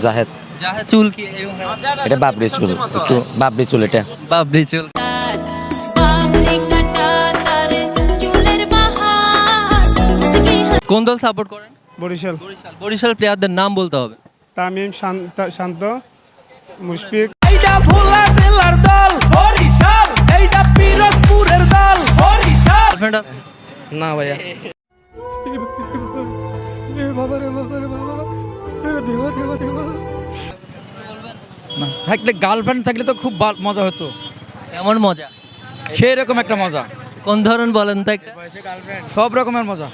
জাহেদ। জাহেদ চুল কি এরকম? এটা বাবরি চুল, একটু বাবরি চুল এটা। বাবরি চুল। কোন দল সাপোর্ট করেন? বরিশাল। বরিশাল। বরিশাল প্লেয়ারদের নাম বলতে হবে। তামিম, শান্ত, মুশফিক। এইটা ভোলা জেলার দল বরিশাল, এইটা পিরোজপুরের দল বরিশাল। গার্লফ্রেন্ড আছে? না ভাইয়া। না থাকলে গার্লফ্রেন্ড থাকলে তো খুব মজা হতো। কেমন মজা? সেই রকম একটা মজা। কোন ধরন বলেন তো একটা? সব রকমের মজা।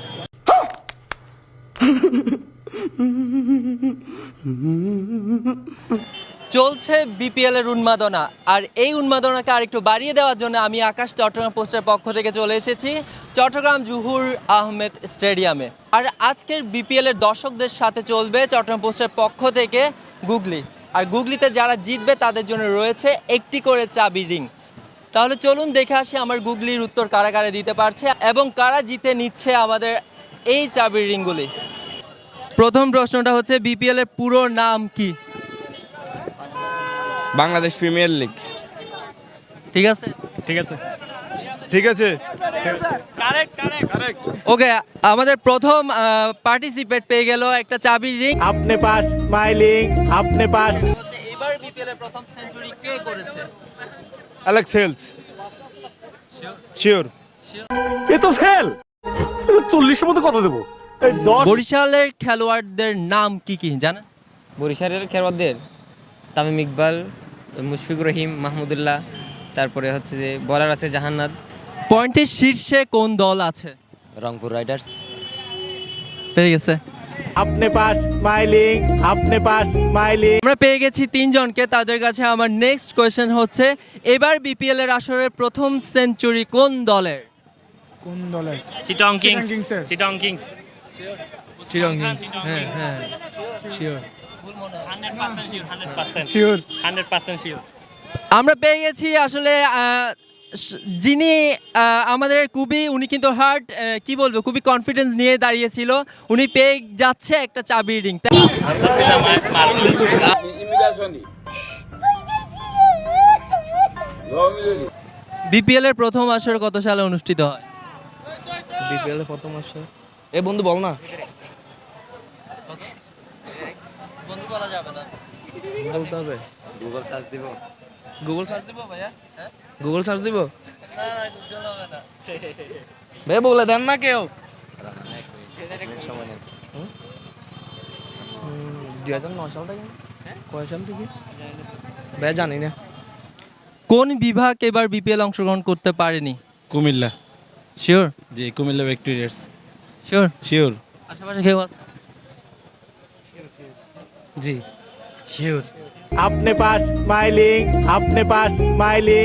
চলছে বিপিএল এর উন্মাদনা, আর এই উন্মাদনাকে আরেকটু বাড়িয়ে দেওয়ার জন্য আমি আকাশ চট্টগ্রাম পোস্টের পক্ষ থেকে চলে এসেছি চট্টগ্রাম জহুর আহমেদ স্টেডিয়ামে। আর আজকের বিপিএল এর দর্শকদের সাথে চলবে চট্টগ্রাম পোস্টের পক্ষ থেকে গুগলি। আর গুগলিতে যারা জিতবে তাদের জন্য রয়েছে একটি করে চাবি রিং। তাহলে চলুন দেখে আসি আমার গুগলির উত্তর কারা কারা দিতে পারছে এবং কারা জিতে নিচ্ছে আমাদের এই চাবির রিংগুলি। প্রথম প্রশ্নটা হচ্ছে বিপিএল এর পুরো নাম কি? Bangladesh premier league. ঠিক আছে? ঠিক আছে। ওকে, আমাদের প্রথম পার্টিসিপেট পেয়ে গেল একটা চাবির রিং। আপনি পাস স্মাইলিং, আপনি পাস। হচ্ছে এবার বিপিএল এর প্রথম সেঞ্চুরি কে করেছে? Alex Hales. শিওর। এ তো ফেল। 40-এর মধ্যে কত দেবো? এই 10। বরিশালের খেলোয়াড়দের নাম কি কি জানেন? বরিশালের খেলোয়াড়দের তামিম ইকবাল, মুশফিকুর রহিম, মাহমুদুল্লাহ, তারপরে হচ্ছে যে বলার আছে জাহান্নাত। পয়েন্টের শীর্ষে কোন দল আছে? রংপুর রাইডার্স। পেয়ে গেছে। আপনি পাস স্মাইলিং, আপনি পাস স্মাইলিং। আমরা পেয়ে গেছি তিনজনকে। তাদের কাছে আমার নেক্সট কোয়েশ্চেন হচ্ছে এবার বিপিএল এর আসরে প্রথম সেঞ্চুরি কোন দলের? কোন দলের? চিটাং কিংস। কিংসের। চিটাং কিংস। চিটাং কিংস। হ্যাঁ শিওর। 100% শিওর। 100% শিওর। আমরা পেয়ে গেছি আসলে যিনি আমাদের কুবি, উনি কিন্তু কি বলবো, খুবই কনফিডেন্স নিয়ে দাঁড়িয়েছিল। উনি পেয়ে যাচ্ছে একটা চাবির রিং। বিপিএল এর প্রথম আসর কত সালে অনুষ্ঠিত হয়? বিপিএল এর প্রথম আসর এ বন্ধু বল না। বন্ধু বলা যাবে না। বলতে হবে। গুগল সার্চ দিব। গুগল সার্চ দিব ভাইয়া? গুগল সার্চ দিব? না গুগল হবে না। ভাই বলে দেন না কেউ। 2009 সাল থেকে? কয় সাল থেকে? ভাই জানি না। কোন বিভাগ এবার বিপিএল অংশগ্রহণ করতে পারেনি? কুমিল্লা। শিওর? জি, কুমিল্লা ভিক্টোরিয়ার্স। শিওর? শিওর। আশেপাশে কেউ আছে? জি শিওর। আপনি পাস স্মাইলিং, আপনি পাস স্মাইলিং।